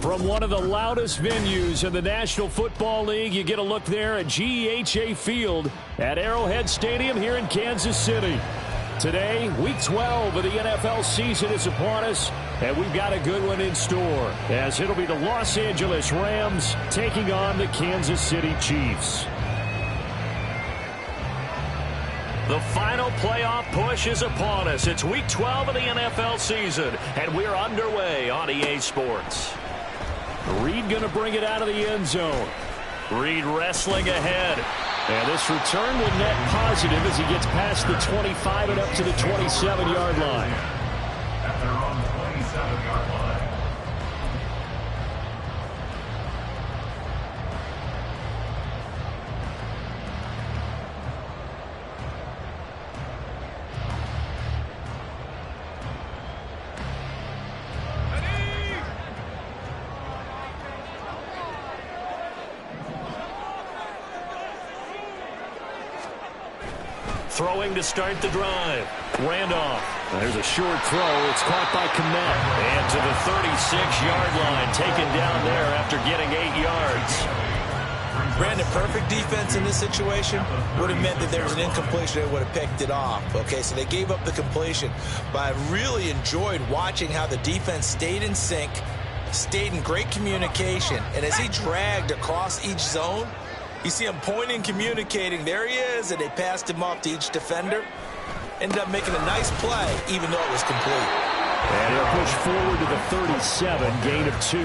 From one of the loudest venues in the National Football League, you get a look there at GEHA Field at Arrowhead Stadium here in Kansas City. Today, Week 12 of the NFL season is upon us, and we've got a good one in store, as it'll be the Los Angeles Rams taking on the Kansas City Chiefs. The final playoff push is upon us. It's Week 12 of the NFL season, and we're underway on EA Sports. Reed going to bring it out of the end zone. Reed wrestling ahead. And this return will net positive as he gets past the 25 and up to the 27-yard line. At their own 27-yard line. Throwing to start the drive. Randolph. There's a short throw. It's caught by Kmet. And to the 36-yard line. Taken down there after getting 8 yards. Brandon, perfect defense in this situation would have meant that there was an incompletion. They would have picked it off. Okay, so they gave up the completion. But I really enjoyed watching how the defense stayed in sync, stayed in great communication. And as he dragged across each zone, you see him pointing, communicating. There he is, and they passed him off to each defender. Ended up making a nice play, even though it was complete. And he'll push forward to the 37, gain of 2.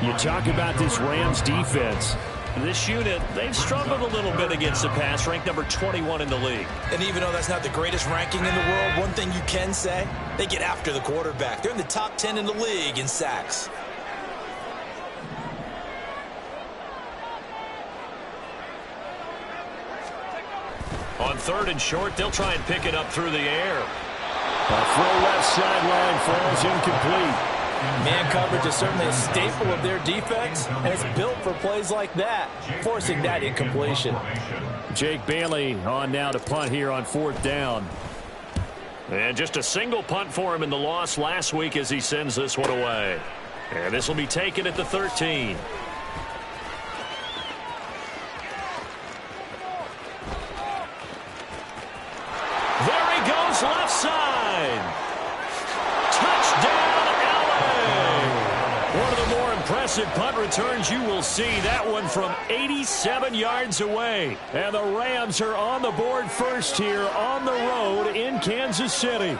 You talk about this Rams defense. This unit, they've struggled a little bit against the pass, ranked number 21 in the league. And even though that's not the greatest ranking in the world, one thing you can say, they get after the quarterback. They're in the top 10 in the league in sacks. On 3rd and short, they'll try and pick it up through the air. A throw left sideline falls incomplete. Man coverage is certainly a staple of their defense, and it's built for plays like that, forcing that incompletion. Jake Bailey on now to punt here on 4th down. And just a single punt for him in the loss last week as he sends this one away. And this will be taken at the 13. Left side. Touchdown, LA. One of the more impressive punt returns you will see. That one from 87 yards away. And the Rams are on the board first here on the road in Kansas City.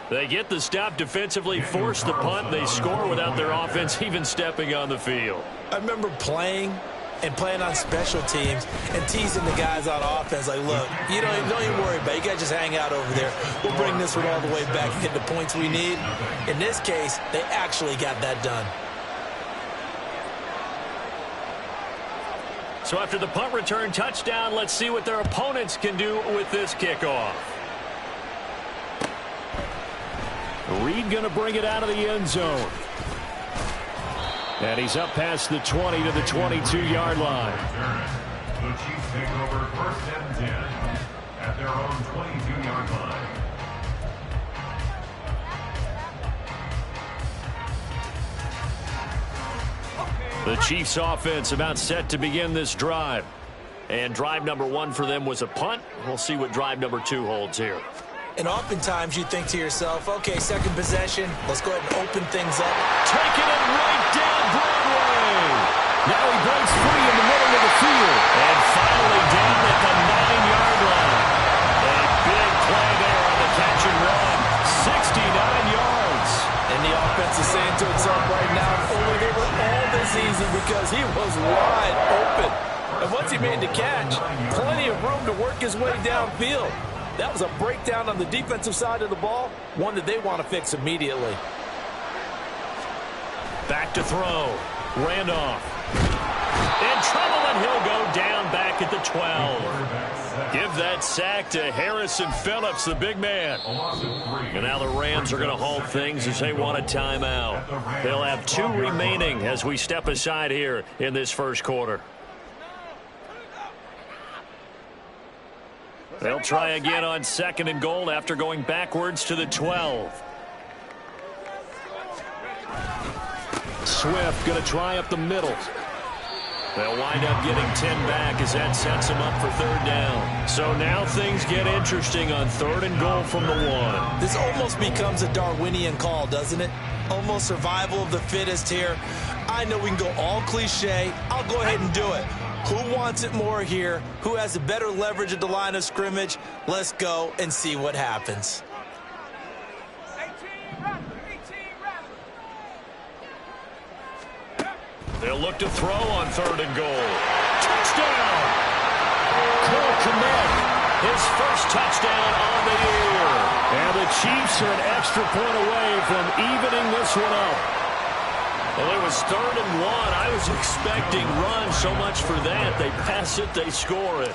They get the stop defensively, force the punt. They score without their offense even stepping on the field. I remember playing on special teams and teasing the guys on offense like, look, you don't even worry about it. You guys just hang out over there. We'll bring this one all the way back and get the points we need. In this case, they actually got that done. So after the punt return touchdown, let's see what their opponents can do with this kickoff. Reed going to bring it out of the end zone. And he's up past the 20 to the 22-yard line. The Chiefs take over 1st and 10 at their own 22-yard line. The Chiefs offense about set to begin this drive. And drive number 1 for them was a punt. We'll see what drive number 2 holds here. And oftentimes you think to yourself, okay, second possession, let's go ahead and open things up. Taking it right down Broadway. Now he breaks free in the middle of the field. And finally down at the 9-yard line. A big play there on the catch and run. 69 yards. And the offense is saying to itself right now, if only they were all this easy, because he was wide open. And once he made the catch, plenty of room to work his way downfield. That was a breakdown on the defensive side of the ball, one that they want to fix immediately. Back to throw. Randolph. In trouble, and he'll go down back at the 12. Give that sack to Harrison Phillips, the big man. And now the Rams are going to hold things as they want a timeout. They'll have 2 remaining as we step aside here in this first quarter. They'll try again on 2nd and goal after going backwards to the 12. Swift going to try up the middle. They'll wind up getting 10 back as that sets them up for third down. So now things get interesting on 3rd and goal from the 1. This almost becomes a Darwinian call, doesn't it? Almost survival of the fittest here. I know we can go all cliche. I'll go ahead and do it. Who wants it more here? Who has the better leverage at the line of scrimmage? Let's go and see what happens. They'll look to throw on 3rd and goal. Touchdown! Cole Kmet, his first touchdown on the year. And the Chiefs are an extra point away from evening this one up. Well, it was 3rd and 1. I was expecting run, so much for that. They pass it, they score it.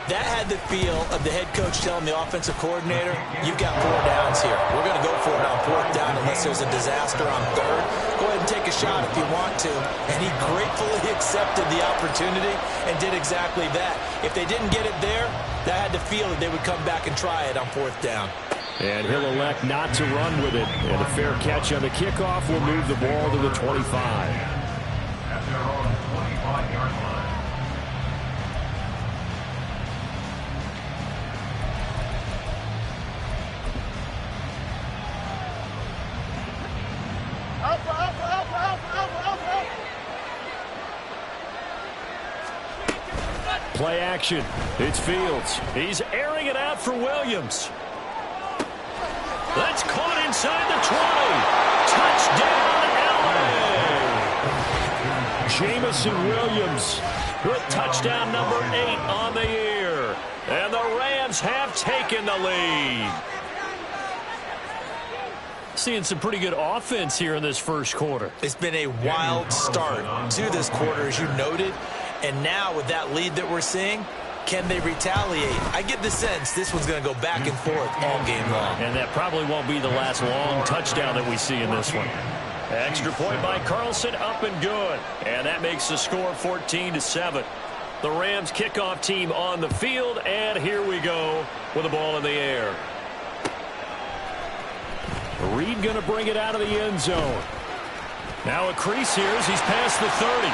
That had the feel of the head coach telling the offensive coordinator, you've got 4 downs here. We're going to go for it on 4th down unless there's a disaster on 3rd. Go ahead and take a shot if you want to. And he gratefully accepted the opportunity and did exactly that. If they didn't get it there, that had the feel that they would come back and try it on 4th down. And he'll elect not to run with it. And a fair catch on the kickoff will move the ball to the 25. At their own 25-yard line. Play action. It's Fields. He's airing it out for Williams. That's caught inside the 20. Touchdown, LA! Jamison Williams with touchdown number 8 on the year. And the Rams have taken the lead. Seeing some pretty good offense here in this first quarter. It's been a wild start to this quarter, as you noted. And now with that lead that we're seeing, can they retaliate? I get the sense this one's going to go back and forth all game long. And that probably won't be the last long touchdown that we see in this one. Extra point by Carlson, up and good. And that makes the score 14-7. The Rams kickoff team on the field, and here we go with the ball in the air. Reed going to bring it out of the end zone. Now a crease here as he's past the 30.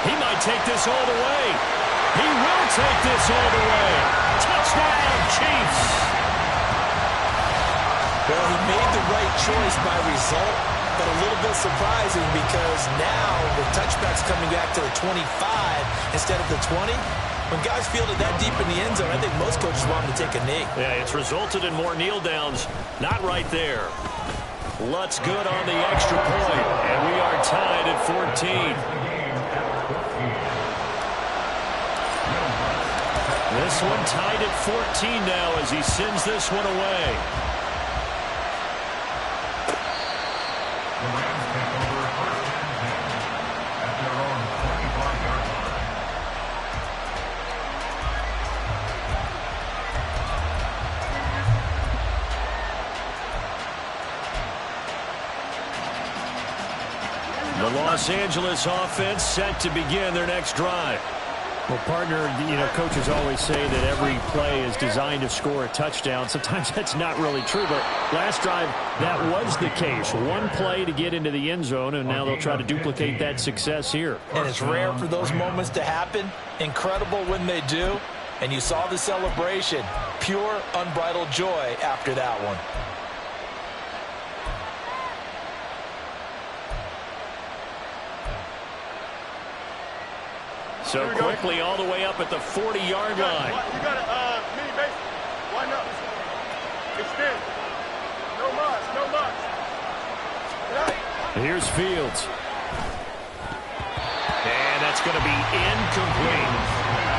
He might take this all the way. He will take this all the way. Touchdown, Chiefs. Well, he made the right choice by result, but a little bit surprising because now the touchback's coming back to the 25 instead of the 20. When guys field it that deep in the end zone, I think most coaches want them to take a knee. Yeah, it's resulted in more kneel downs. Not right there. Lutz good on the extra point, and we are tied at 14. This one tied at 14 now as he sends this one away. The Rams take over 1st and 10 at their own 25-yard line. The Los Angeles offense set to begin their next drive. Well, partner, coaches always say that every play is designed to score a touchdown. Sometimes that's not really true, but last drive, that was the case. One play to get into the end zone, and now they'll try to duplicate that success here. And it's rare for those moments to happen. Incredible when they do. And you saw the celebration. Pure, unbridled joy after that one. So quickly all the way up at the 40-yard line. You got a mini base. Why not? Extend. No much, no much. Here's Fields. And that's going to be incomplete.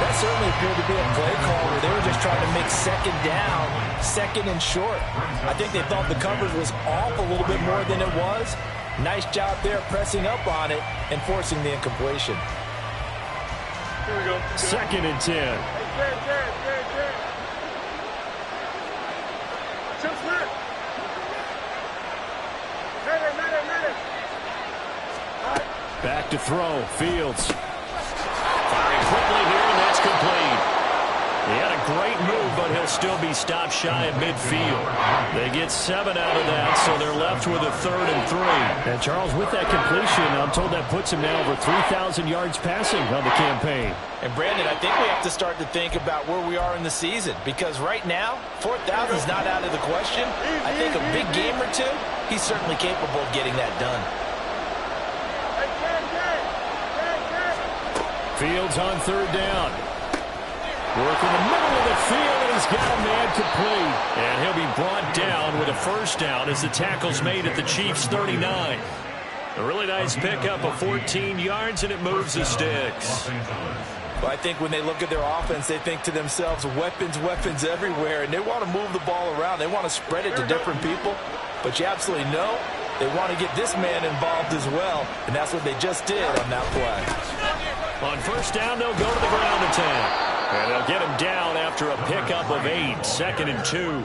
That certainly appeared to be a play call where they were just trying to make 2nd down, 2nd and short. I think they thought the coverage was off a little bit more than it was. Nice job there pressing up on it and forcing the incompletion. Here we go. 2nd and 10. Jared. Chip Smith. Minute. Back to throw. Fields. Firing quickly here, and that's complete. He had a great move, but he'll still be stopped shy of midfield. They get 7 out of that, so they're left with a 3rd and 3. And Charles, with that completion, I'm told that puts him now over 3,000 yards passing on the campaign. And Brandon, I think we have to start to think about where we are in the season, because right now, 4,000 is not out of the question. I think a big game or two, he's certainly capable of getting that done. Fields on 3rd down. Work in the middle of the field, and he's got a man complete. And he'll be brought down with a 1st down as the tackle's made at the Chiefs' 39. A really nice pickup of 14 yards, and it moves the sticks. Well, I think when they look at their offense, they think to themselves, weapons, weapons everywhere, and they want to move the ball around. They want to spread it to different people, but you absolutely know they want to get this man involved as well, and that's what they just did on that play. On 1st down, they'll go to the ground attack. And they'll get him down after a pickup of 8, 2nd and 2.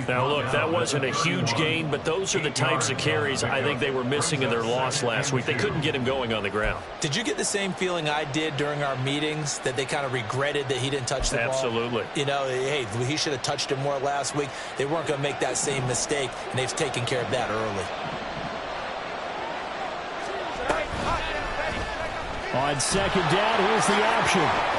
Now, look, that wasn't a huge gain, but those are the types of carries I think they were missing in their loss last week. They couldn't get him going on the ground. Did you get the same feeling I did during our meetings, that they kind of regretted that he didn't touch the ball? Absolutely. You know, hey, he should have touched it more last week. They weren't going to make that same mistake, and they've taken care of that early. On 2nd down, here's the option.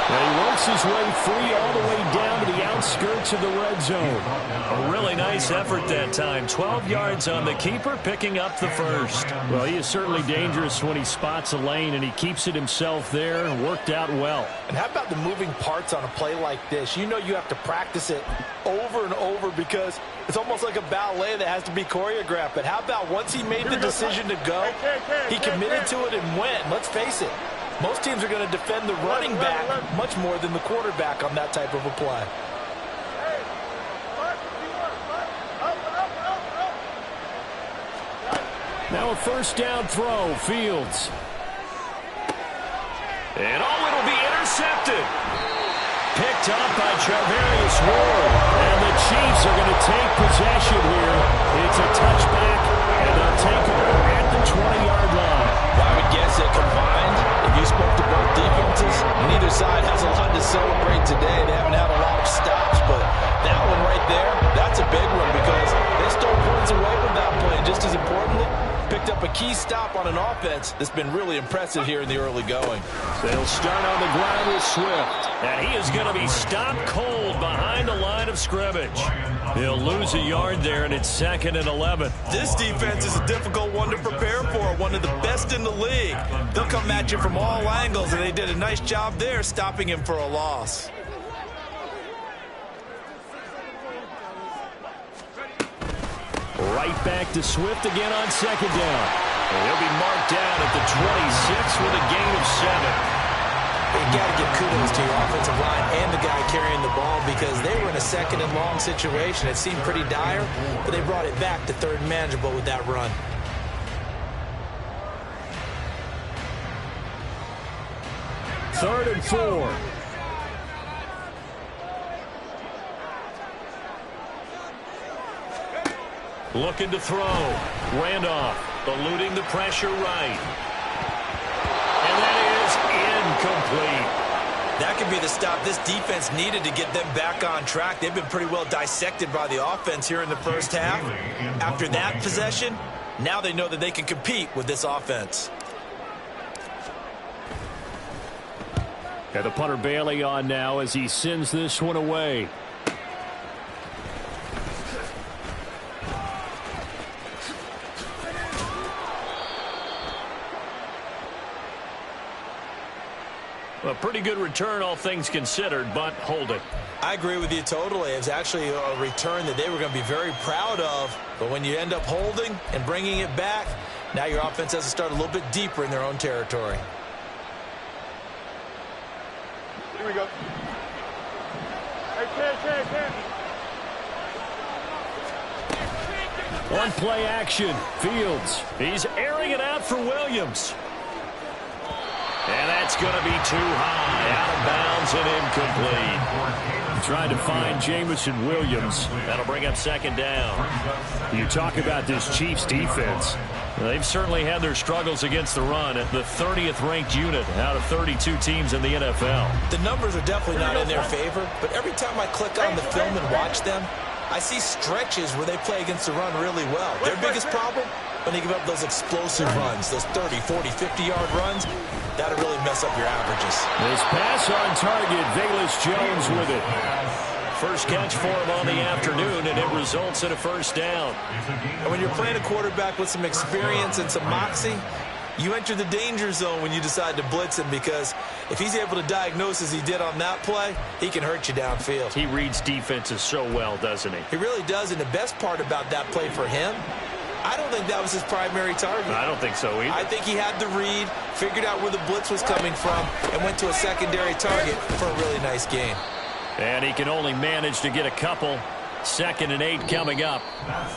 And he works his way free all the way down to the outskirts of the red zone. A really nice effort that time. 12 yards on the keeper, picking up the 1st. Well, he is certainly dangerous when he spots a lane, and he keeps it himself there and worked out well. And how about the moving parts on a play like this? You know you have to practice it over and over because it's almost like a ballet that has to be choreographed. But how about once he made the decision to go, he committed to it and went. Let's face it. Most teams are going to defend the running back much more than the quarterback on that type of a play. Now a 1st down throw, Fields. And it'll be intercepted. Picked up by Charvarius Ward. And the Chiefs are going to take possession here. It's a touchback, and they'll take over at the 20-yard line. Well, I would guess that combined, if you spoke to both defenses, neither side has a lot to celebrate today. They haven't had a lot of stops, but that one right there, that's a big one because they stole points away with that play. Just as importantly, picked up a key stop on an offense that's been really impressive here in the early going. They'll start on the ground with Swift. And he is going to be stopped cold behind the line of scrimmage. He'll lose a yard there, and it's 2nd and 11. This defense is a difficult one to prepare for, one of the best in the league. They'll come at you from all angles, and they did a nice job there stopping him for a loss. Right back to Swift again on 2nd down. And he'll be marked down at the 26 with a gain of 7. You got to give kudos to your offensive line and the guy carrying the ball because they were in a 2nd and long situation. It seemed pretty dire, but they brought it back to 3rd and manageable with that run. Third and 4. Looking to throw. Randolph eluding the pressure right. And that is incomplete. That could be the stop this defense needed to get them back on track. They've been pretty well dissected by the offense here in the 1st half. After that possession, now they know that they can compete with this offense. Got the punter Bailey on now as he sends this one away. A pretty good return, all things considered, but hold it. I agree with you totally. It was actually a return that they were going to be very proud of. But when you end up holding and bringing it back, now your offense has to start a little bit deeper in their own territory. Here we go. Hey, Ken. One play action. Fields. He's airing it out for Williams. And that's going to be too high, out of bounds and incomplete. Tried to find Jamison Williams. That'll bring up second down. You talk about this Chiefs defense. They've certainly had their struggles against the run at the 30th ranked unit out of 32 teams in the NFL. The numbers are definitely not in their favor, but every time I click on the film and watch them, I see stretches where they play against the run really well. Their biggest problem, when they give up those explosive runs, those 30, 40, 50-yard runs, that'll really mess up your averages. This pass on target, Velus Jones with it. First catch for him on the afternoon, and it results in a first down. And when you're playing a quarterback with some experience and some moxie, you enter the danger zone when you decide to blitz him, because if he's able to diagnose as he did on that play, he can hurt you downfield. He reads defenses so well, doesn't he? He really does, and the best part about that play for him, I don't think that was his primary target. I don't think so either. I think he had the read, figured out where the blitz was coming from, and went to a secondary target for a really nice gain. And he can only manage to get a couple. 2nd and 8 coming up.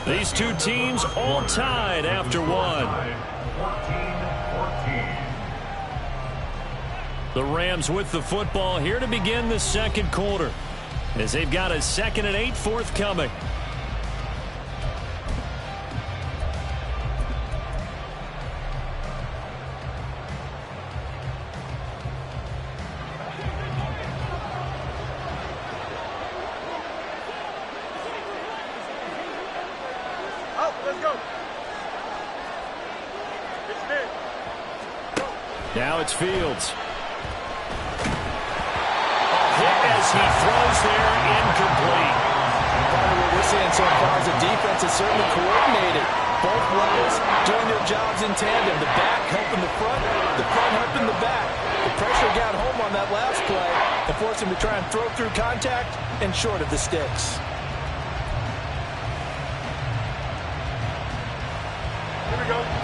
These two teams all tied after one. 14-14. The Rams with the football here to begin the second quarter, as they've got a 2nd and 8 forthcoming. Now it's Fields. A hit as he throws there, incomplete. Part of what we're seeing so far is the defense is certainly coordinated. Both levels doing their jobs in tandem. The back helping the front helping the back. The pressure got home on that last play and forced him to try and throw through contact and short of the sticks.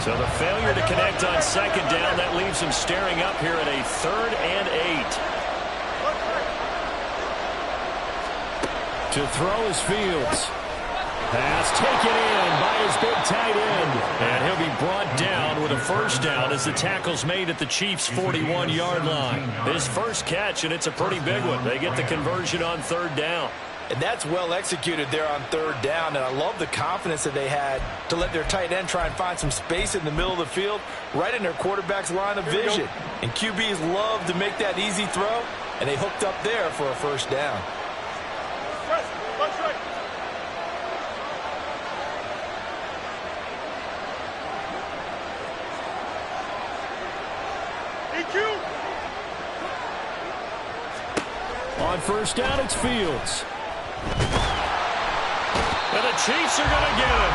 So the failure to connect on second down, that leaves him staring up here at a 3rd and 8. To throw is Fields. Pass taken in by his big tight end. And he'll be brought down with a first down as the tackle's made at the Chiefs' 41-yard line. His first catch, and it's a pretty big one. They get the conversion on 3rd down. And that's well executed there on 3rd down. And I love the confidence that they had to let their tight end try and find some space in the middle of the field, right in their quarterback's line of vision. And QBs love to make that easy throw, and they hooked up there for a first down. On first down, it's Fields. And the Chiefs are going to get him.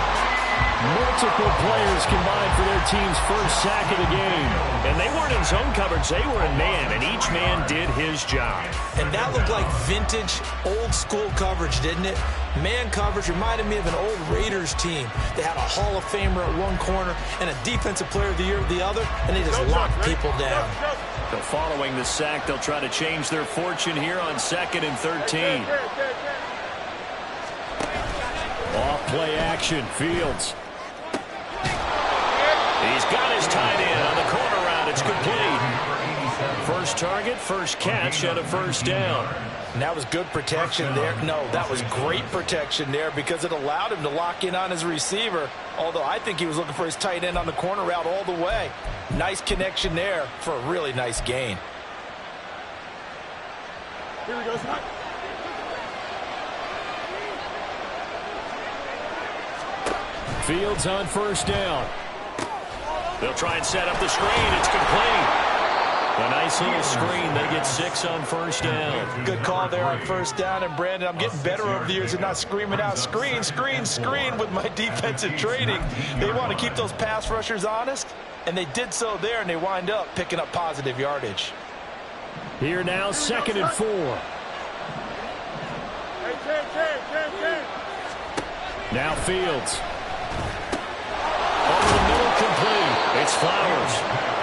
Multiple players combined for their team's first sack of the game. And they weren't in zone coverage. They were in man, and each man did his job. And that looked like vintage, old-school coverage, didn't it? Man coverage reminded me of an old Raiders team. They had a Hall of Famer at one corner and a Defensive Player of the Year at the other, and they just locked people down. So following the sack, they'll try to change their fortune here on 2nd and 13. Off play action, Fields. He's got his tight end on the corner route. It's complete. First target, first catch, and a first down. And that was good protection there. No, that was great protection there because it allowed him to lock in on his receiver, although I think he was looking for his tight end on the corner route all the way. Nice connection there for a really nice gain. Here we go, Scott. Fields on first down. They'll try and set up the screen. It's complete. A nice little screen. They get 6 on first down. Good call there on first down. And, Brandon, I'm getting better over the years and not screaming out screen, screen, screen with my defensive training. They want to keep those pass rushers honest, and they did so there, and they wind up picking up positive yardage. Here now, 2nd and 4. Now Fields. Over the middle, complete. It's Flowers.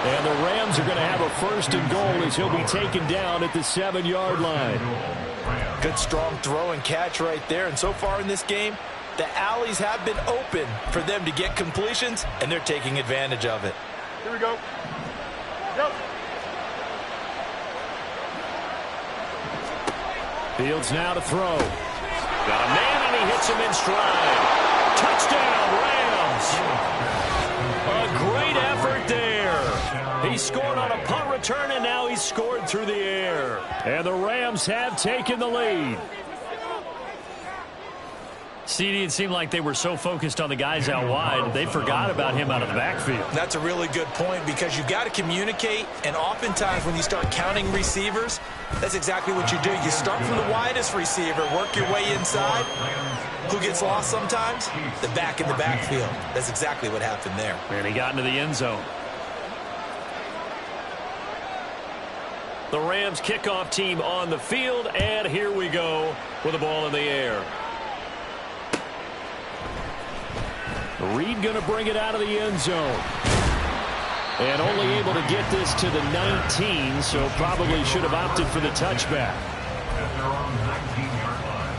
And the Rams are going to have a 1st and goal as he'll be taken down at the 7-yard line. Good strong throw and catch right there. And so far in this game, the alleys have been open for them to get completions, and they're taking advantage of it. Here we go. Go. Fields now to throw. Got a man, and he hits him in stride. Touchdown, Rams. A great effort there. He scored on a punt return, and now he's scored through the air. And the Rams have taken the lead. CD, it seemed like they were so focused on the guys out wide, they forgot about him out of the backfield. That's a really good point because you've got to communicate, and oftentimes when you start counting receivers, that's exactly what you do. You start from the widest receiver, work your way inside. Who gets lost sometimes? The back in the backfield. That's exactly what happened there. And he got into the end zone. The Rams kickoff team on the field, and here we go with the ball in the air. Reed going to bring it out of the end zone. And only able to get this to the 19, so probably should have opted for the touchback. At their own 19-yard line.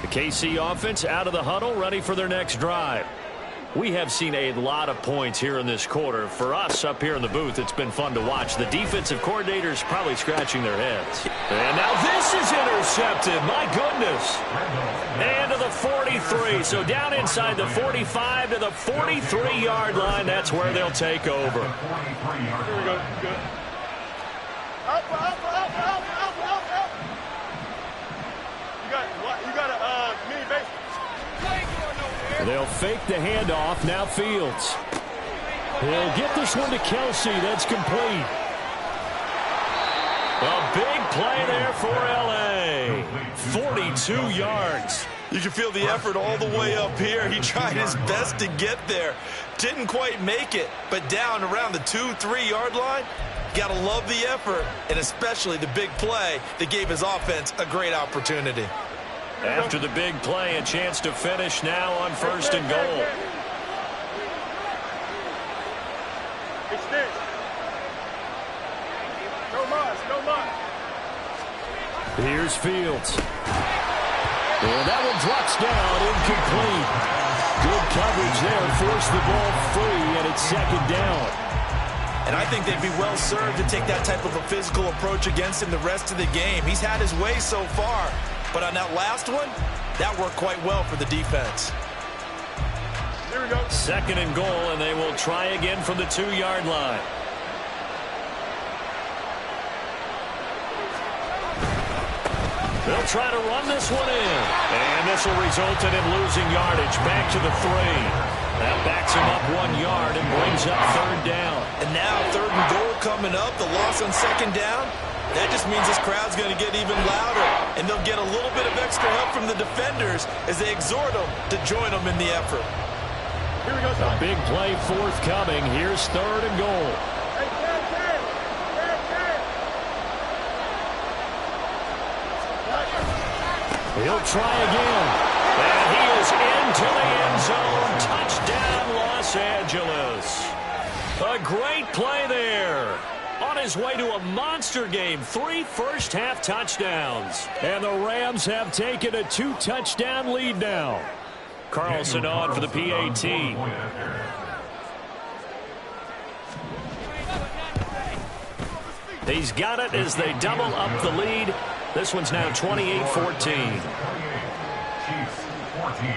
The KC offense out of the huddle, ready for their next drive. We have seen a lot of points here in this quarter. For us up here in the booth, it's been fun to watch. The defensive coordinators probably scratching their heads. And now this is intercepted. My goodness. And to the 43. So down inside the 45 to the 43-yard line. That's where they'll take over. Here we go. Good. Up. You got a mini base. They'll fake the handoff. Now Fields. He'll get this one to Kelsey. That's complete. A big play there for L.A. 42 yards. You can feel the effort all the way up here. He tried his best to get there. Didn't quite make it, but down around the 2-3 yard line, got to love the effort, and especially the big play that gave his offense a great opportunity. After the big play, a chance to finish now on 1st and goal. Extend. No more. Here's Fields. And that one drops down, incomplete. Good coverage there, forced the ball free, and it's 2nd down. And I think they'd be well served to take that type of a physical approach against him the rest of the game. He's had his way so far, but on that last one, that worked quite well for the defense. Here we go. 2nd and goal, and they will try again from the 2-yard line. They'll try to run this one in. And this will result in him losing yardage back to the 3. That backs him up 1 yard and brings up 3rd down. And now 3rd and goal coming up, the loss on 2nd down. That just means this crowd's going to get even louder, and they'll get a little bit of extra help from the defenders as they exhort them to join them in the effort. Here we go. A big play forthcoming. Here's 3rd and goal. Hey, Ted. He'll try again. And he is into the end zone. Touchdown, Los Angeles. A great play there. On his way to a monster game, 3 first-half touchdowns. And the Rams have taken a 2-touchdown lead now. Carlson on for the PAT. He's got it as they double up the lead. This one's now 28-14. Chiefs 14.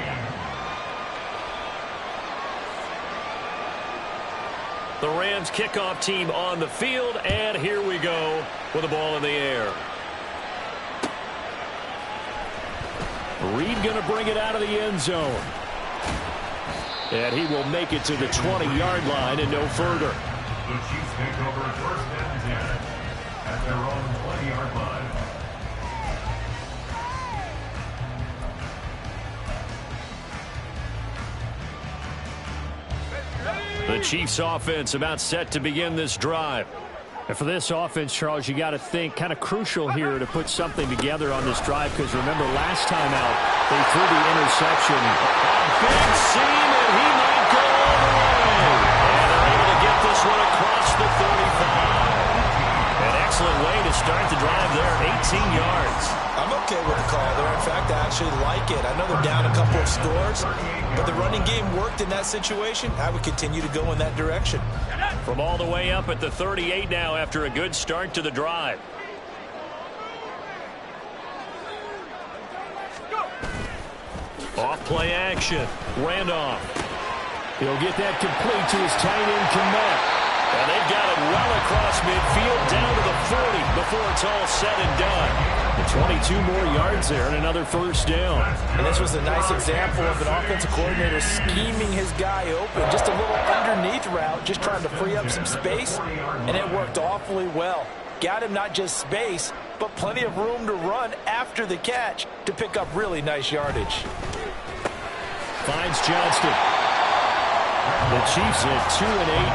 The Rams kickoff team on the field, and here we go with the ball in the air. Reed going to bring it out of the end zone. And he will make it to the 20-yard line and no further. The Chiefs take over 1st and 10 at their own 20-yard line. The Chiefs offense about set to begin this drive. And for this offense, Charles, you got to think kind of crucial here to put something together on this drive, because remember last time out they threw the interception. Big seam, and he might go all the way. And they're able to get this one across the 35. An excellent way to start the drive there, 18 yards. I'm okay with the call there. In fact, I actually like it. I know they're down a couple of scores, but the running game worked in that situation. I would continue to go in that direction. From all the way up at the 38 now after a good start to the drive. Off play action. Randolph. He'll get that complete to his tight end Kmet. And they've got it well across midfield down to the 40 before it's all said and done. And 22 more yards there and another first down. And this was a nice example of an offensive coordinator scheming his guy open. Just a little underneath route, just trying to free up some space, and it worked awfully well. Got him not just space, but plenty of room to run after the catch to pick up really nice yardage. Finds Johnston. The Chiefs at 2-8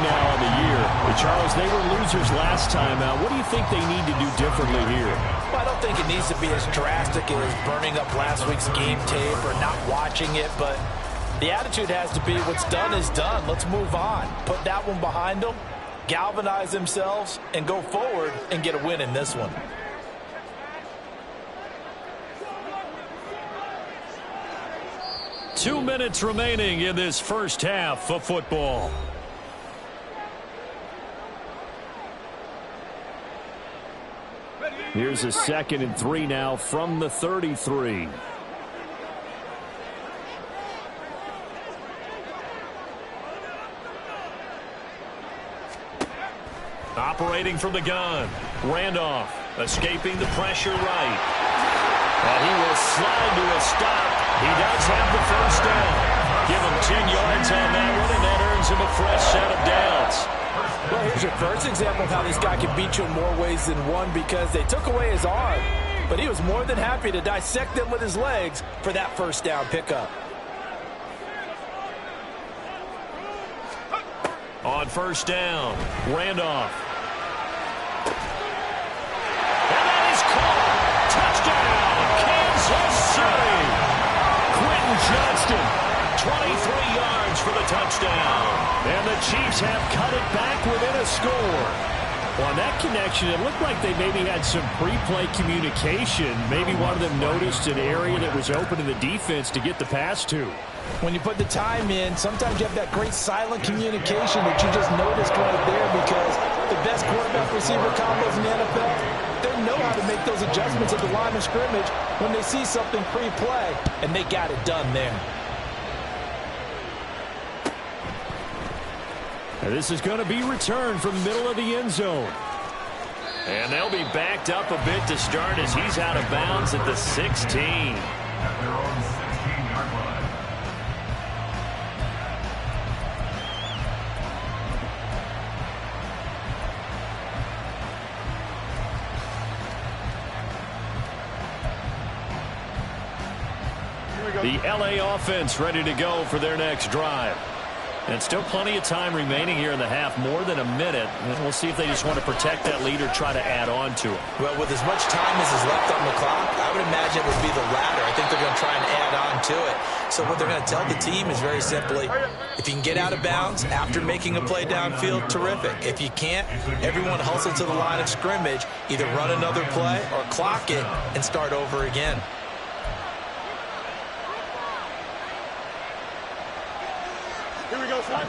now on the year. But Charles, they were losers last time out. What do you think they need to do differently here? Well, I don't think it needs to be as drastic as burning up last week's game tape or not watching it, but the attitude has to be what's done is done. Let's move on. Put that one behind them, galvanize themselves, and go forward and get a win in this one. Two minutes remaining in this first half of football. Here's a 2nd and 3 now from the 33. Operating from the gun. Randolph escaping the pressure right. And he will slide to a stop. He does have the first down. Give him 10 yards on that one, and that earns him a fresh set of downs. Well, here's your first example of how this guy can beat you in more ways than one, because they took away his arm, but he was more than happy to dissect them with his legs for that first down pickup. On first down, Randolph. And that is caught. Touchdown, Kansas City. Quentin Johnston, 23 yards for the touchdown. And the Chiefs have cut it back within a score. Well, on that connection, it looked like they maybe had some pre-play communication. Maybe one of them noticed an area that was open to the defense to get the pass to. When you put the time in, sometimes you have that great silent communication that you just noticed right there, because the best quarterback-receiver combos in the NFL, they know how to make those adjustments at the line of scrimmage when they see something pre-play, and they got it done there. And this is going to be returned from the middle of the end zone. And they'll be backed up a bit to start as he's out of bounds at the 16. At their own 16-yard line. The LA offense ready to go for their next drive. And still plenty of time remaining here in the half, more than a minute. And we'll see if they just want to protect that lead or try to add on to it. Well, with as much time as is left on the clock, I would imagine it would be the latter. I think they're going to try and add on to it. So what they're going to tell the team is very simply, if you can get out of bounds after making a play downfield, terrific. If you can't, everyone hustle to the line of scrimmage, either run another play or clock it and start over again. Here we go, son.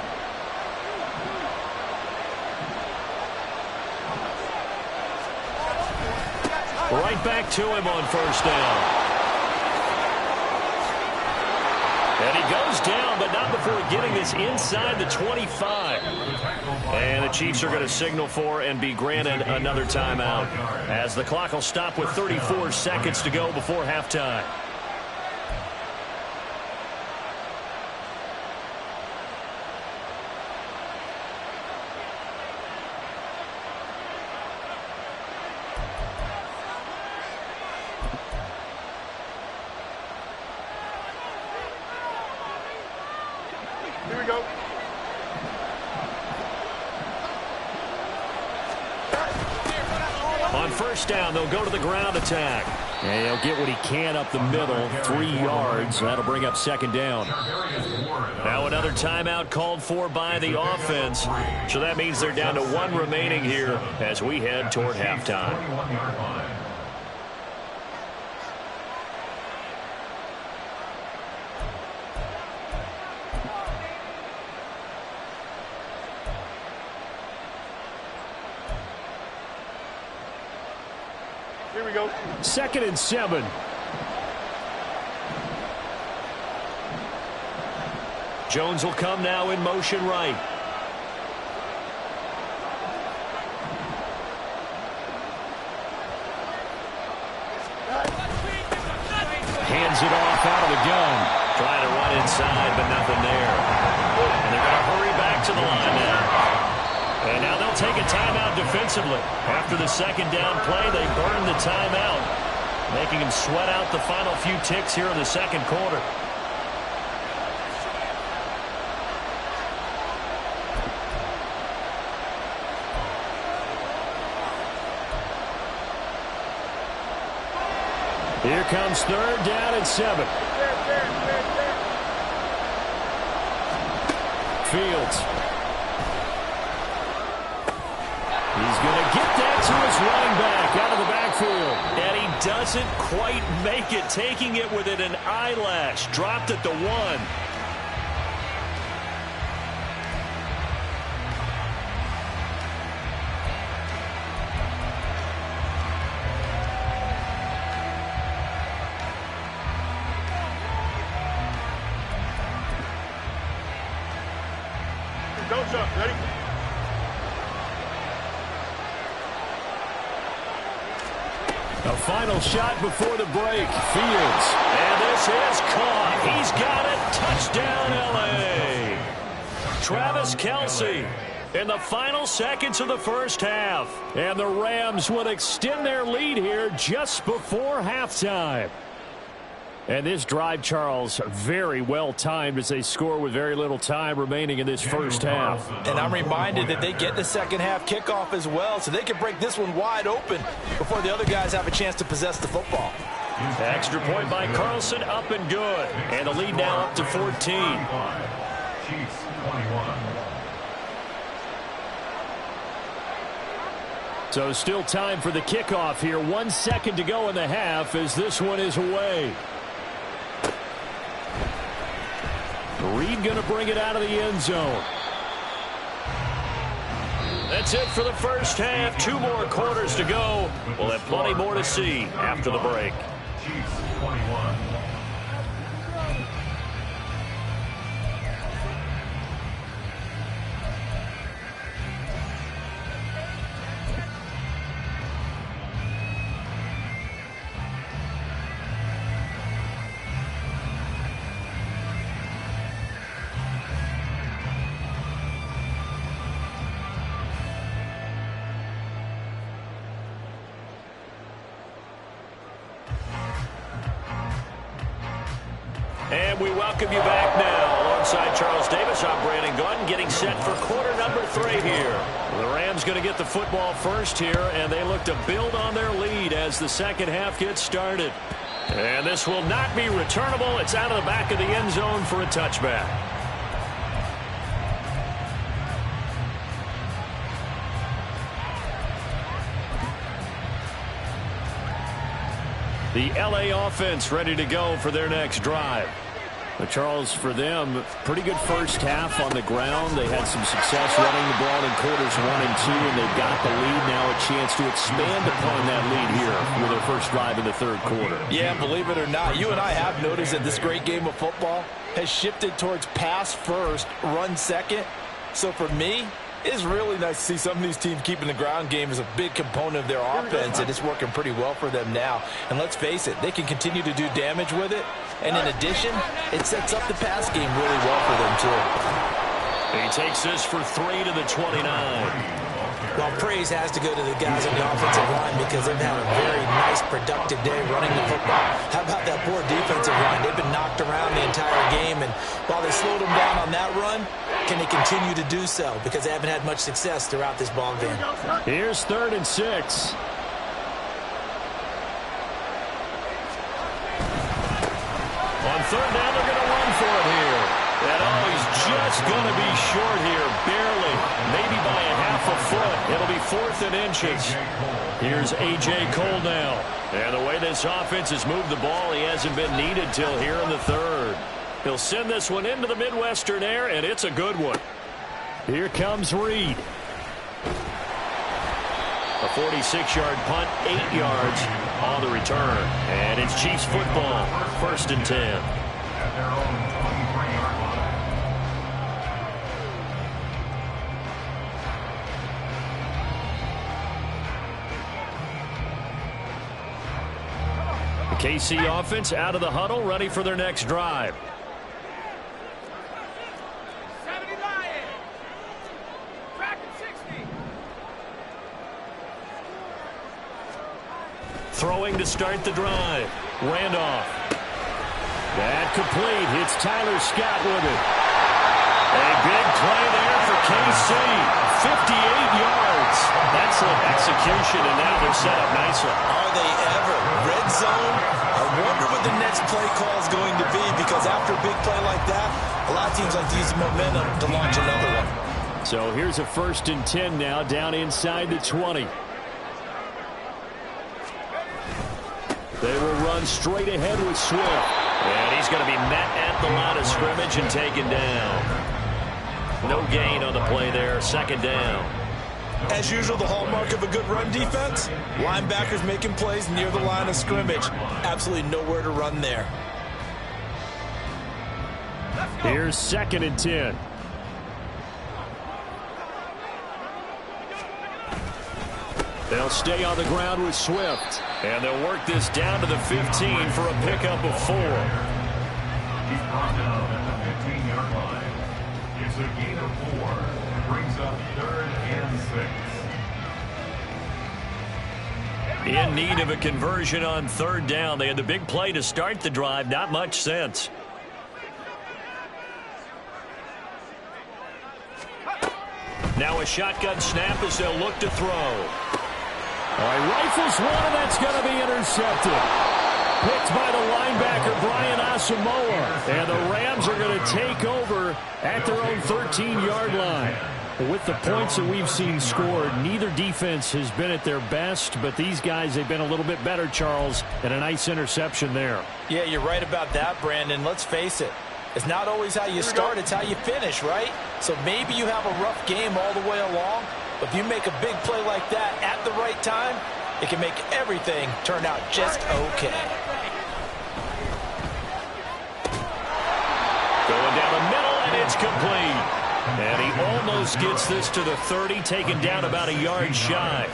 Right back to him on first down. And he goes down, but not before getting this inside the 25. And the Chiefs are going to signal for and be granted another timeout, as the clock will stop with 34 seconds to go before halftime. Here we go. On first down, they'll go to the ground attack. And he'll get what he can up the middle, 3 yards. That'll bring up second down. Now another timeout called for by the offense. So that means they're down to 1 remaining here as we head toward halftime. Here we go. 2nd and 7. Jones will come now in motion right. Hands it off out of the gun. Trying to run inside, but nothing there. And they're going to hurry back to the line now. And now they'll take a timeout defensively. After the 2nd down play, they burn the timeout, making them sweat out the final few ticks here in the 2nd quarter. Here comes 3rd down and 7. Fields. He's going to get that to his running back out of the backfield. And he doesn't quite make it, taking it within an eyelash. Dropped at the 1. Don't jump. Ready? A final shot before the break. Fields. And this is caught. He's got it. Touchdown, L.A. Travis Kelce in the final seconds of the first half. And the Rams would extend their lead here just before halftime. And this drive, Charles, very well timed as they score with very little time remaining in this first half. And I'm reminded that they get the 2nd half kickoff as well, so they can break this one wide open before the other guys have a chance to possess the football. Extra point by Carlson, up and good. And the lead now up to 14. Chiefs 21. So still time for the kickoff here. 1 second to go in the half as this one is away. Reed going to bring it out of the end zone. That's it for the first half. 2 more quarters to go. We'll have plenty more to see after the break. Chiefs 21. And we welcome you back now. Alongside Charles Davis, I'm Brandon Gordon, getting set for quarter number 3 here. The Rams going to get the football first here, and they look to build on their lead as the 2nd half gets started. And this will not be returnable. It's out of the back of the end zone for a touchback. The L.A. offense ready to go for their next drive. But Charles, for them, pretty good first half on the ground. They had some success running the ball in quarters 1 and 2, and they've got the lead now, a chance to expand upon that lead here with their first drive in the 3rd quarter. Yeah, believe it or not, you and I have noticed that this great game of football has shifted towards pass first, run second. So for me, it's really nice to see some of these teams keeping the ground game as a big component of their offense, and it's working pretty well for them now. And let's face it, they can continue to do damage with it. And in addition, it sets up the pass game really well for them, too. He takes this for 3 to the 29. Well, praise has to go to the guys on the offensive line because they've had a very nice, productive day running the football. How about that poor defensive line? They've been knocked around the entire game, and while they slowed them down on that run, can they continue to do so? Because they haven't had much success throughout this ball game. Here's 3rd and 6. On 3rd down, they're going to run for it here. And oh, he's just going to be short here, barely, maybe by a half a foot. It'll be 4th and inches. Here's A.J. Cole now. And the way this offense has moved the ball, he hasn't been needed till here in the 3rd. He'll send this one into the Midwestern air, and it's a good one. Here comes Reed. A 46-yard punt, 8 yards on the return. And it's Chiefs football, 1st and 10. At their own 23-yard line. The KC offense out of the huddle, ready for their next drive. Throwing to start the drive. Randolph. That complete. Hits Tyler Scott with it. A big play there for KC. 58 yards. Excellent execution, and now they're set up nicely. Are they ever? Red zone. I wonder what the next play call is going to be, because after a big play like that, a lot of teams like to use momentum to launch another one. So here's a 1st and 10 now, down inside the 20. They will run straight ahead with Swift. And he's going to be met at the line of scrimmage and taken down. No gain on the play there. 2nd down. As usual, the hallmark of a good run defense, linebackers making plays near the line of scrimmage. Absolutely nowhere to run there. Here's 2nd and 10. They'll stay on the ground with Swift. And they'll work this down to the 15 for a pickup of 4. He's brought down at the 15-yard line. It's a gain of 4. It brings up 3rd and 6. In need of a conversion on 3rd down. They had the big play to start the drive. Not much sense. Now a shotgun snap as they'll look to throw. All right, rifles one, and that's going to be intercepted. Picked by the linebacker, Brian Asamoah. And the Rams are going to take over at their own 13-yard line. With the points that we've seen scored, neither defense has been at their best, but these guys, they've been a little bit better, Charles, and a nice interception there. Yeah, you're right about that, Brandon. Let's face it. It's not always how you start, it's how you finish, right? So maybe you have a rough game all the way along, but if you make a big play like that at the right time, it can make everything turn out just okay. Going down the middle, and it's complete. And he almost gets this to the 30, taken down about a yard shy.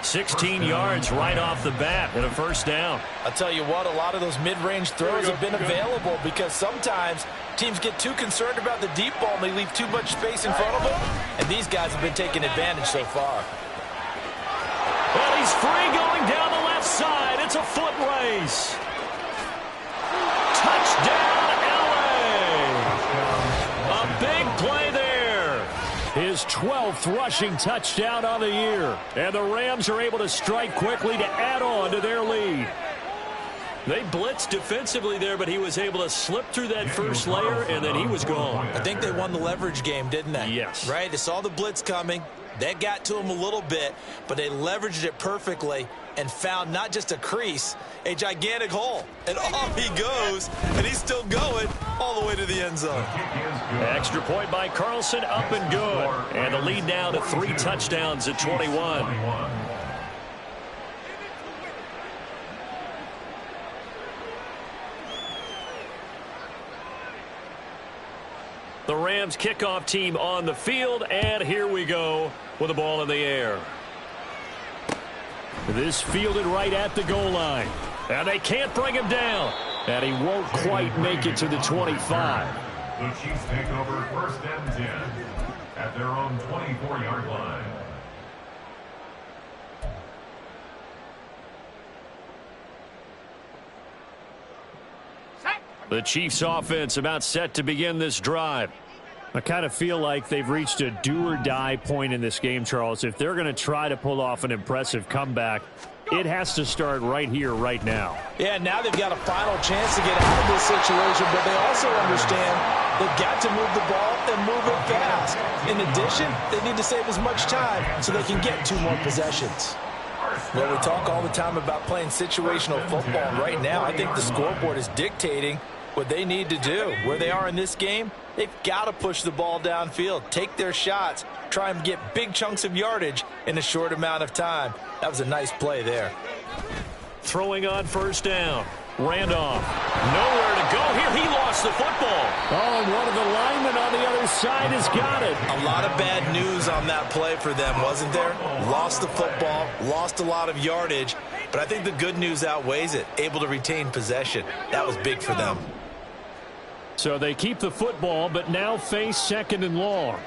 16 yards right off the bat and a 1st down. I'll tell you what, a lot of those mid-range throws have been available because sometimes teams get too concerned about the deep ball and they leave too much space in front of them, and these guys have been taking advantage so far. Well, he's free going down the left side. It's a foot race. Touchdown, LA. A big play there. His 12th rushing touchdown on the year. And the Rams are able to strike quickly to add on to their lead. They blitzed defensively there, but he was able to slip through that first layer, and then he was gone. I think they won the leverage game, didn't they? Yes. Right? They saw the blitz coming. That got to him a little bit, but they leveraged it perfectly and found not just a crease, a gigantic hole. And off he goes, and he's still going all the way to the end zone. Extra point by Carlson, up and good. And the lead now to 3 touchdowns at 21. The Rams kickoff team on the field, and here we go with the ball in the air. This fielded right at the goal line. And they can't bring him down. And he won't quite make it to the 25. The Chiefs take over 1st and 10 at their own 24-yard line. The Chiefs offense about set to begin this drive. I kind of feel like they've reached a do-or-die point in this game, Charles. If they're going to try to pull off an impressive comeback, it has to start right here, right now. Yeah, now they've got a final chance to get out of this situation, but they also understand they've got to move the ball and move it fast. In addition, they need to save as much time so they can get 2 more possessions. Well, we talk all the time about playing situational football. Right now, I think the scoreboard is dictating what they need to do. Where they are in this game, they've got to push the ball downfield, take their shots, try and get big chunks of yardage in a short amount of time. That was a nice play there. Throwing on first down. Randolph. Nowhere to go here. He lost the football. Oh, and one of the linemen on the other side has got it. A lot of bad news on that play for them, wasn't there? Lost the football, lost a lot of yardage, but I think the good news outweighs it. Able to retain possession. That was big for them. So they keep the football, but now face second and long.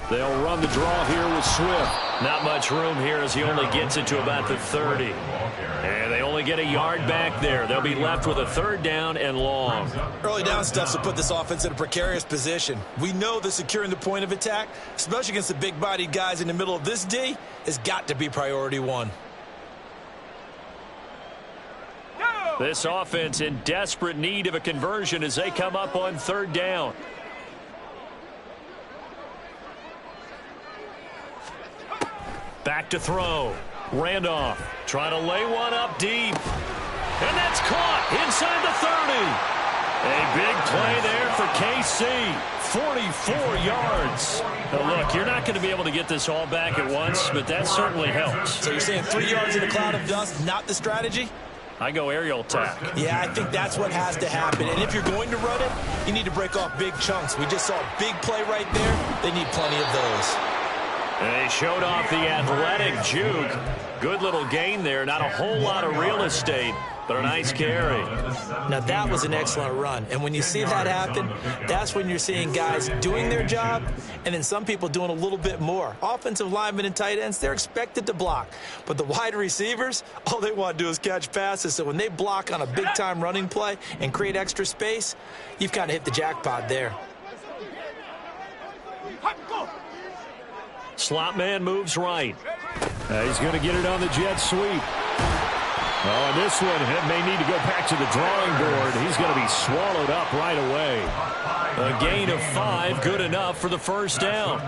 They'll run the draw here with Swift. Not much room here as he only gets it to about the 30. And they only get a yard back there. They'll be left with a third down and long. Early down stuff to put this offense in a precarious position. We know that securing the point of attack, especially against the big-bodied guys in the middle of this D, has got to be priority one. This offense in desperate need of a conversion as they come up on third down. Back to throw. Randolph trying to lay one up deep. And that's caught inside the 30. A big play there for KC. 44 yards. Now look, you're not going to be able to get this all back at once, but that certainly helps. So you're saying 3 yards in a cloud of dust, not the strategy? I go aerial attack. Yeah, I think that's what has to happen. And if you're going to run it, you need to break off big chunks. We just saw a big play right there. They need plenty of those. And they showed off the athletic juke. Good little gain there. Not a whole lot of real estate, but a nice carry. Now, that was an excellent run. And when you see that happen, that's when you're seeing guys doing their job and then some people doing a little bit more. Offensive linemen and tight ends, they're expected to block. But the wide receivers, all they want to do is catch passes. So when they block on a big-time running play and create extra space, you've kind of hit the jackpot there. Slot man moves right. He's going to get it on the jet sweep. Oh, and this one may need to go back to the drawing board. He's going to be swallowed up right away. A gain of 5, good enough for the first down.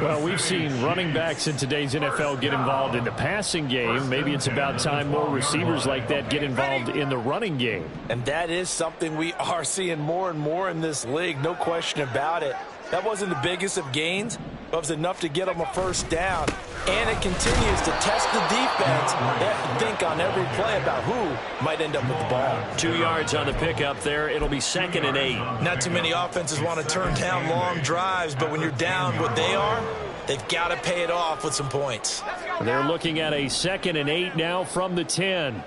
Well, we've seen running backs in today's NFL get involved in the passing game. Maybe it's about time more receivers like that get involved in the running game. And that is something we are seeing more and more in this league, no question about it. That wasn't the biggest of gains, but it was enough to get them a first down. And it continues to test the defense. They have to think on every play about who might end up with the ball. 2 yards on the pickup there. It'll be 2nd and 8. Not too many offenses want to turn down long drives, but when you're down what they are, they've got to pay it off with some points. They're looking at a 2nd and 8 now from the 10.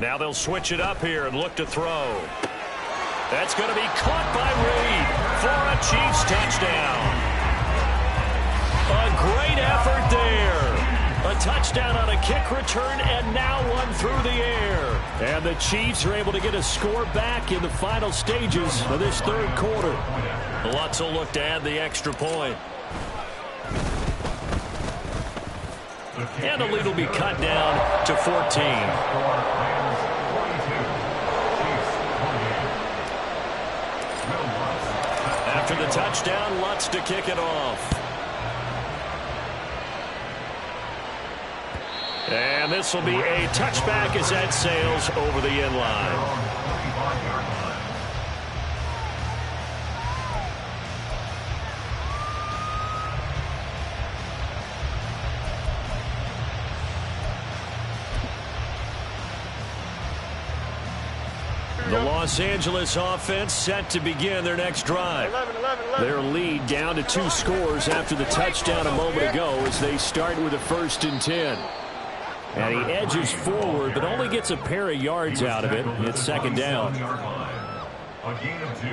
Now they'll switch it up here and look to throw. That's going to be caught by Reed for a Chiefs touchdown. A great effort there. A touchdown on a kick return and now one through the air. And the Chiefs are able to get a score back in the final stages of this third quarter. Lutz will look to add the extra point. And the lead will be cut down to 14. After the touchdown, Lutz to kick it off. And this will be a touchback as that sails over the end line. The Los Angeles offense set to begin their next drive. 11. Their lead down to 2 scores after the touchdown a moment ago as they start with a 1st and 10. And he edges forward but only gets a pair of yards out of it. It's 2nd down. A gain of 2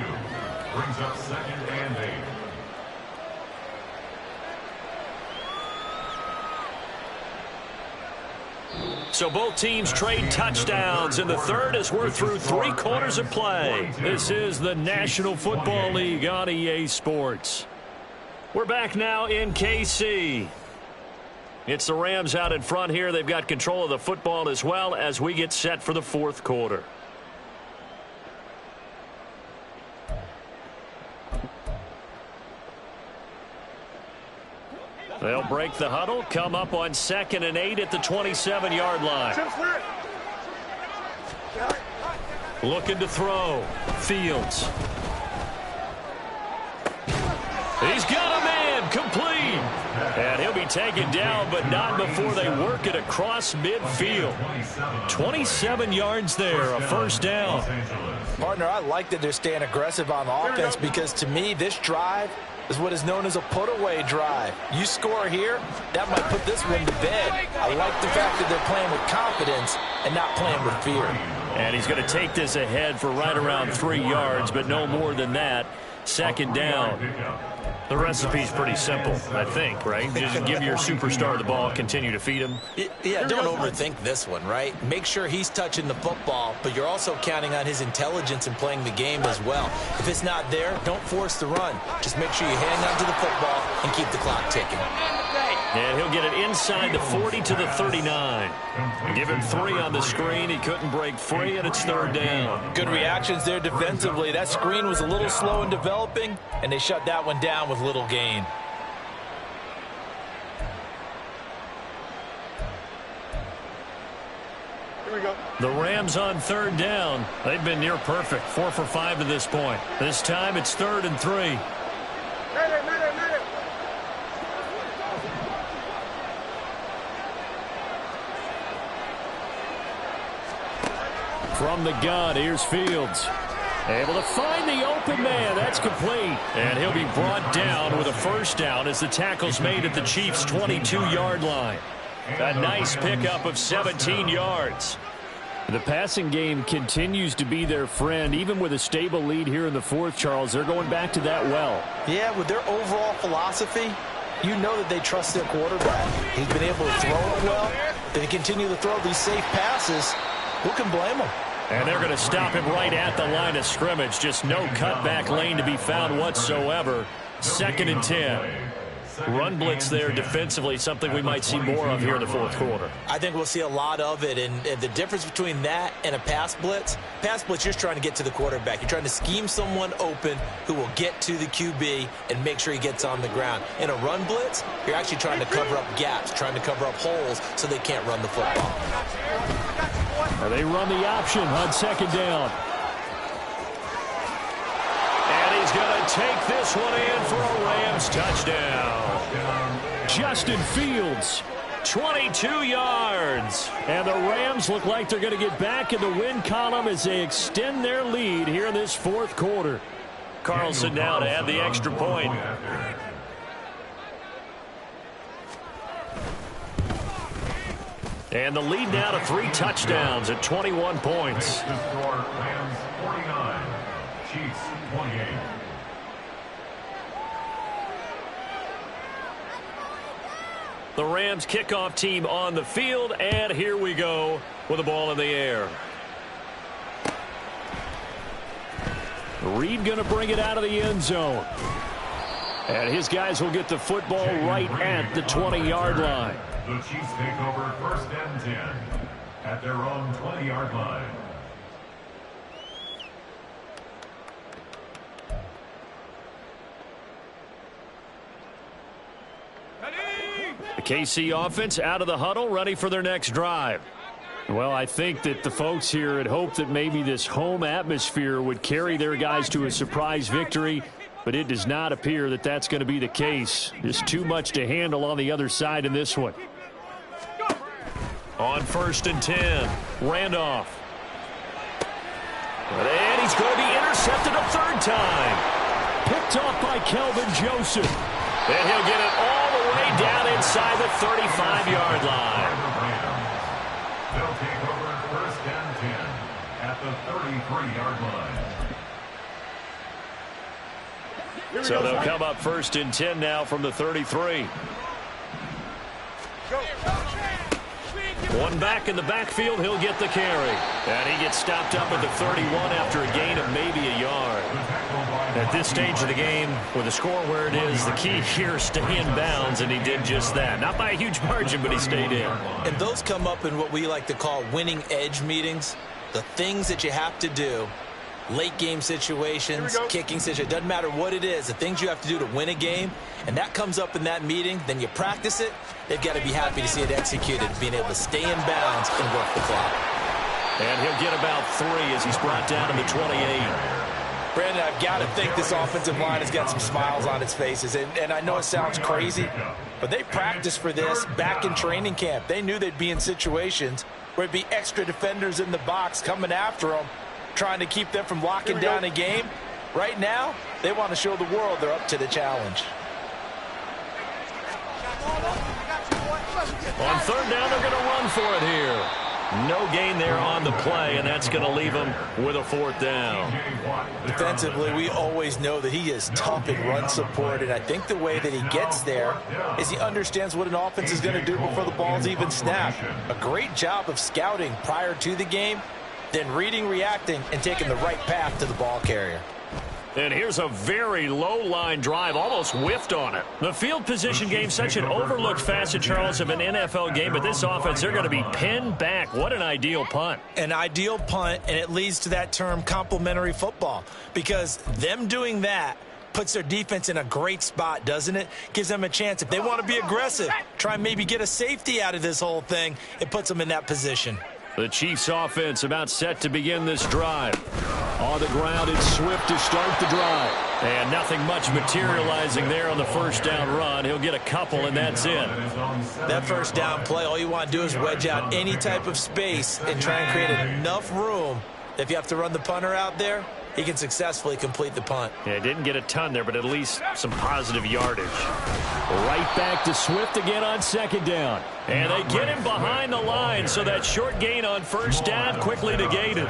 brings up 2nd and 8. So both teams trade touchdowns in the third as we're through 3 quarters of play. This is the National Football League on EA Sports. We're back now in KC. It's the Rams out in front here. They've got control of the football as well as we get set for the 4th quarter. They'll break the huddle, come up on 2nd and 8 at the 27-yard line. Looking to throw. Fields. He's got a man, complete. And he'll be taken down, but not before they work it across midfield. 27 yards there, a first down. Partner, I like that they're staying aggressive on offense because to me, this drive is what is known as a put-away drive. You score here, that might put this one to bed. I like the fact that they're playing with confidence and not playing with fear. And he's going to take this ahead for right around 3 yards, but no more than that. Second down. The recipe's pretty simple, I think, right? Just give your superstar the ball, continue to feed him. Yeah, don't overthink this one, right? Make sure he's touching the football, but you're also counting on his intelligence in playing the game as well. If it's not there, don't force the run. Just make sure you hang on to the football and keep the clock ticking. And he'll get it inside the 40 to the 39. Give him 3 on the screen. He couldn't break free, and it's third down. Good reactions there defensively. That screen was a little slow in developing, and they shut that one down with little gain. Here we go. The Rams on third down. They've been near perfect, 4 for 5 to this point. This time it's 3rd and 3. Mayday. From the gun, here's Fields. Able to find the open man. That's complete. And he'll be brought down with a first down as the tackle's made at the Chiefs' 22-yard line. A nice pickup of 17 yards. The passing game continues to be their friend. Even with a stable lead here in the fourth, Charles, they're going back to that well. Yeah, with their overall philosophy, you know that they trust their quarterback. He's been able to throw it well. They continue to throw these safe passes. Who can blame them? And they're going to stop him right at the line of scrimmage. Just no cutback lane to be found whatsoever. 2nd and 10. Run blitz there defensively, something we might see more of here in the fourth quarter. I think we'll see a lot of it, and the difference between that and a pass blitz, you're just trying to get to the quarterback. You're trying to scheme someone open who will get to the QB and make sure he gets on the ground. In a run blitz, you're actually trying to cover up gaps, trying to cover up holes so they can't run the football. Now they run the option on 2nd down. And he's going to take this one in for a Rams touchdown. Justin Fields, 22 yards. And the Rams look like they're going to get back in the win column as they extend their lead here in this fourth quarter. Carlson now to add the extra point. And the lead now to 3 touchdowns at 21 points. Rams 49, Chiefs 28. The Rams kickoff team on the field, and here we go with the ball in the air. Reed going to bring it out of the end zone. And his guys will get the football right at the 20-yard line. The Chiefs take over 1st and 10 at their own 20-yard line. The KC offense out of the huddle, ready for their next drive. Well, I think that the folks here had hoped that maybe this home atmosphere would carry their guys to a surprise victory, but it does not appear that that's going to be the case. Just too much to handle on the other side in this one. On 1st and 10, Randolph. And he's going to be intercepted a 3rd time. Picked off by Kelvin Joseph. And he'll get it all the way down inside the 35-yard line. They'll take over 1st and 10 at the 33-yard line. So they'll come up 1st and 10 now from the 33. One back in the backfield, he'll get the carry. And he gets stopped up at the 31 after a gain of maybe a yard. At this stage of the game, with the score where it is, the key here is stay in bounds, and he did just that. Not by a huge margin, but he stayed in. And those come up in what we like to call winning edge meetings. The things that you have to do, late game situations, kicking situations, doesn't matter what it is, the things you have to do to win a game, and that comes up in that meeting, then you practice it, they've got to be happy to see it executed, being able to stay in bounds and work the clock. And he'll get about 3 as he's brought down to the 28. Brandon, I've got to think this offensive line has got some smiles on its faces. And I know it sounds crazy, but they practiced for this back in training camp. They knew they'd be in situations where it'd be extra defenders in the box coming after them, trying to keep them from locking down a game. Right now, they want to show the world they're up to the challenge. On third down, they're going to run for it here. No gain there on the play, and that's going to leave them with a fourth down. Defensively, we always know that he is tough in run support, and I think the way that he gets there is he understands what an offense is going to do before the ball's even snapped. A great job of scouting prior to the game, then reading, reacting, and taking the right path to the ball carrier. And here's a very low-line drive, almost whiffed on it. The field position game, such an overlooked facet, Charles, of an NFL game, but this offense, they're going to be pinned back. What an ideal punt. An ideal punt, and it leads to that term complementary football, because them doing that puts their defense in a great spot, doesn't it? Gives them a chance. If they want to be aggressive, try and maybe get a safety out of this whole thing, it puts them in that position. The Chiefs offense about set to begin this drive. On the ground, it's Swift to start the drive. And nothing much materializing there on the first down run. He'll get a couple, and that's it. That first down play, all you want to do is wedge out any type of space and try and create enough room. If you have to run the punter out there, he can successfully complete the punt. Yeah, didn't get a ton there, but at least some positive yardage. Right back to Swift again on second down. And they get him behind the line, so that short gain on first down quickly negated.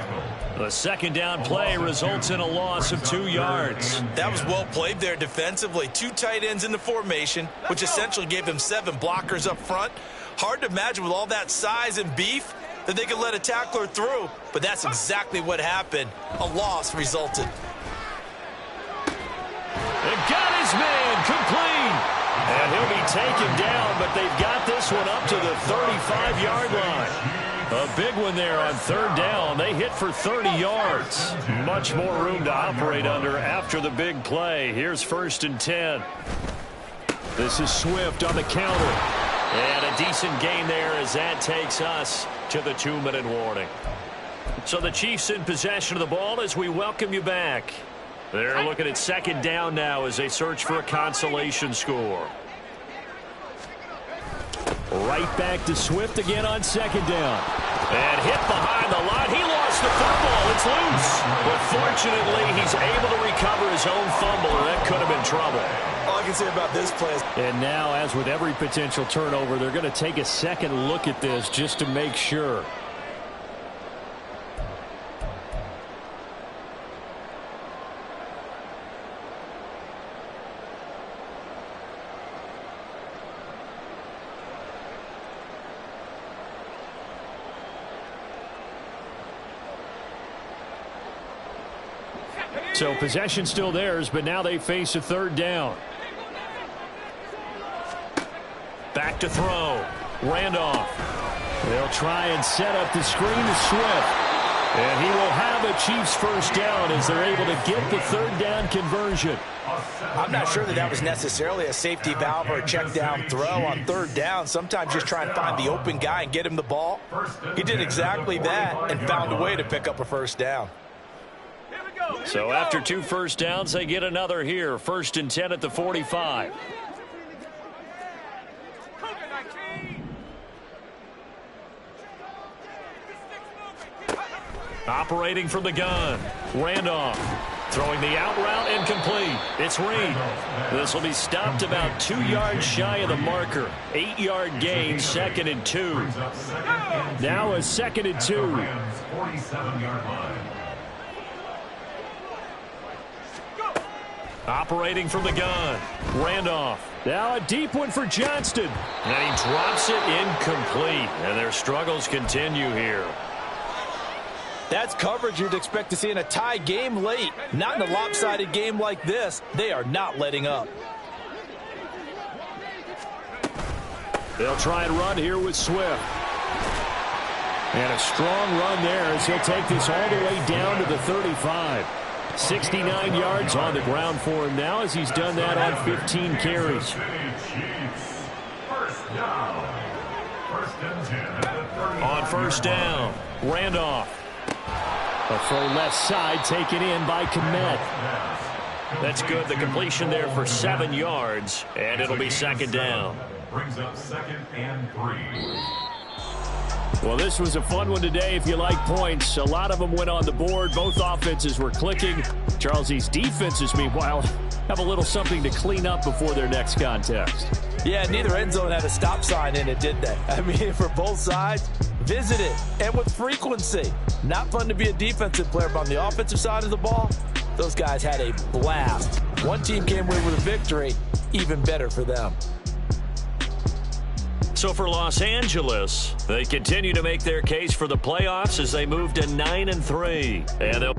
The second down play results in a loss of 2 yards. That was well played there defensively. 2 tight ends in the formation, which essentially gave them 7 blockers up front. Hard to imagine with all that size and beef that they could let a tackler through, but that's exactly what happened. A loss resulted. They got his man complete. And he'll be taken down, but they've got this one up to the 35-yard line. A big one there on third down. They hit for 30 yards. Much more room to operate under after the big play. Here's 1st and 10. This is Swift on the counter. And a decent gain there as that takes us to the 2-minute warning. So the Chiefs in possession of the ball as we welcome you back. They're looking at second down now as they search for a consolation score. Right back to Swift again on second down. And hit behind the line. He lost the football. It's loose. But fortunately, he's able to recover his own fumble, or that could have been trouble. All I can say about this play is... And now, as with every potential turnover, they're going to take a second look at this just to make sure. So possession still theirs, but now they face a third down. Back to throw. Randolph. They'll try and set up the screen to Swift. And he will have a Chiefs first down as they're able to get the third down conversion. I'm not sure that was necessarily a safety valve or a check down throw on third down. Sometimes just try and find the open guy and get him the ball. He did exactly that and found a way to pick up a first down. So after 2 first downs, they get another here. 1st and 10 at the 45. Operating from the gun. Randolph throwing the out route incomplete. It's Reed. This will be stopped about 2 yards shy of the marker. 8-yard gain, 2nd and 2. Now a 2nd and 2. 47-yard line. Operating from the gun. Randolph. Now a deep one for Johnston. And he drops it incomplete. And their struggles continue here. That's coverage you'd expect to see in a tie game late. Not in a lopsided game like this. They are not letting up. They'll try and run here with Swift. And a strong run there as he'll take this all the way down to the 35. 69 yards on the ground for him now as he's done that on 15 carries. On first down, Randolph. A throw left side taken in by Kmet. That's good. The completion there for 7 yards, and it'll be second down. Brings up 2nd and 3. Well, this was a fun one today if you like points. A lot of them went on the board. Both offenses were clicking. Charles, these defenses, meanwhile, have a little something to clean up before their next contest. Yeah, neither end zone had a stop sign in it, did they? I mean, for both sides, visit it, and with frequency. Not fun to be a defensive player, but on the offensive side of the ball, those guys had a blast. One team came away with a victory, even better for them. So for Los Angeles, they continue to make their case for the playoffs as they move to 9-3. And they'll